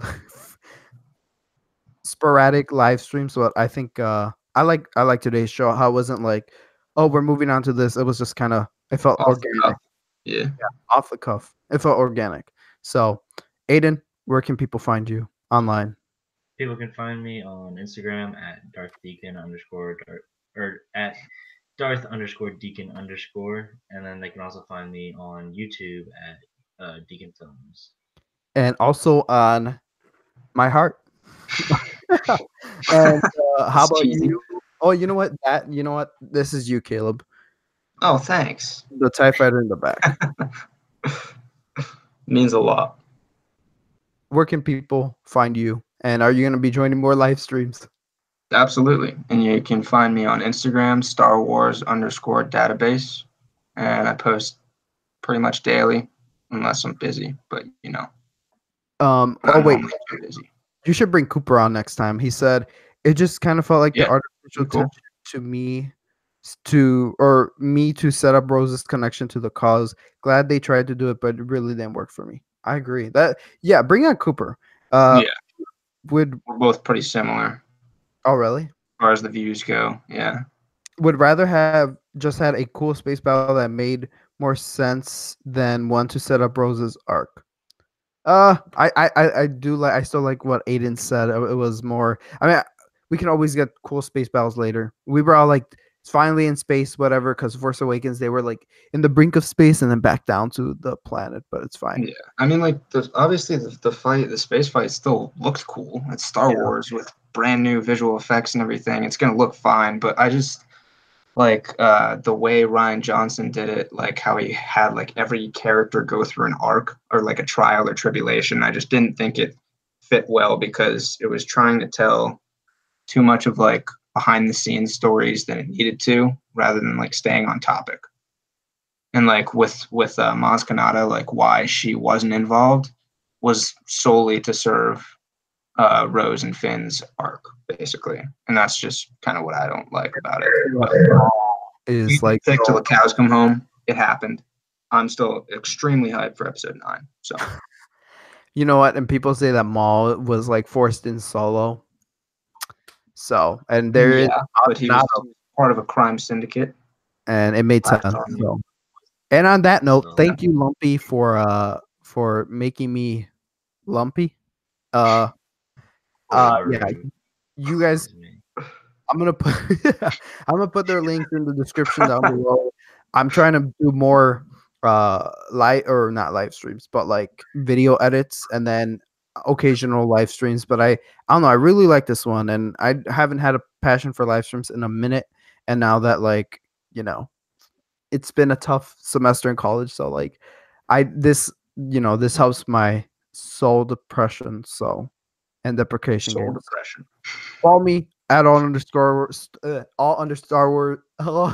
sporadic live streams. But I think I like today's show. How it wasn't like, "Oh, we're moving on to this." It was just kind of it felt organic. Yeah, off the cuff. It felt organic. So, Aiden, where can people find you online? People can find me on Instagram at Deacon or at Darth_Deacon_, and then they can also find me on YouTube at Deacon Films. And also on my heart. And how about you? Oh, you know what? This is you, Caleb. Oh, thanks. The TIE Fighter in the back. Means a lot. Where can people find you? And are you going to be joining more live streams? Absolutely. And you can find me on Instagram, Star.Wars_database. And I post pretty much daily, unless I'm busy. But, Oh, wait. Busy. You should bring Cooper on next time. He said it just kind of felt like the artificial tension to me to set up Rose's connection to the cause. Glad they tried to do it, but it really didn't work for me. I agree. Bring on Cooper. We're both pretty similar. Oh, really? As far as the views go, yeah. Would rather have just had a cool space battle that made more sense than one to set up Rose's arc. I still like what Aiden said. It was more. I mean, we can always get cool space battles later. We were all like, it's finally in space, whatever. Because Force Awakens, they were like in the brink of space and then back down to the planet. But it's fine. Yeah, I mean, like obviously the space fight still looked cool. It's Star Wars with brand new visual effects and everything. It's gonna look fine. But I just like the way Rian Johnson did it, like how he had like every character go through an arc or like a trial or tribulation. I just didn't think it fit well because it was trying to tell too much of like behind the scenes stories than it needed to, rather than like staying on topic. And like with Maz Kanata, like why she wasn't involved was solely to serve Rose and Finn's arc, basically. And that's just kind of what I don't like about it. Is like till the cows come home. It happened. I'm still extremely hyped for episode 9. So You know what? And people say that Maul was like forced in Solo. So, and there is but he was part of a crime syndicate, and it made sense. So. And on that note, thank you, Lumpy, for making me lumpy. Yeah, you guys. I'm gonna put their links in the description down below. I'm trying to do more not live streams, but like video edits and then occasional live streams. But I don't know. I really like this one, and I haven't had a passion for live streams in a minute. And now that it's been a tough semester in college, so like this helps my soul depression. So and deprecation. Soul depression. Follow me at all underscore Star Wars. Hello.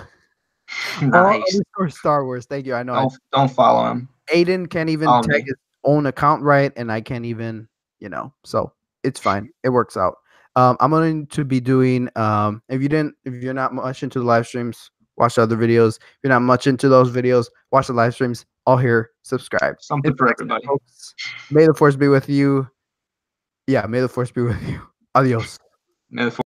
Nice. All Star Wars. Thank you. I know. Don't follow him. Aiden can't even tag his own account right, and I can't even, so it's fine. It works out. I'm going to be doing if you're not much into the live streams, watch the other videos. If you're not much into those videos, watch the live streams. All here, subscribe. Something for everybody. Folks, may the force be with you. Yeah, may the force be with you. Adios. May the force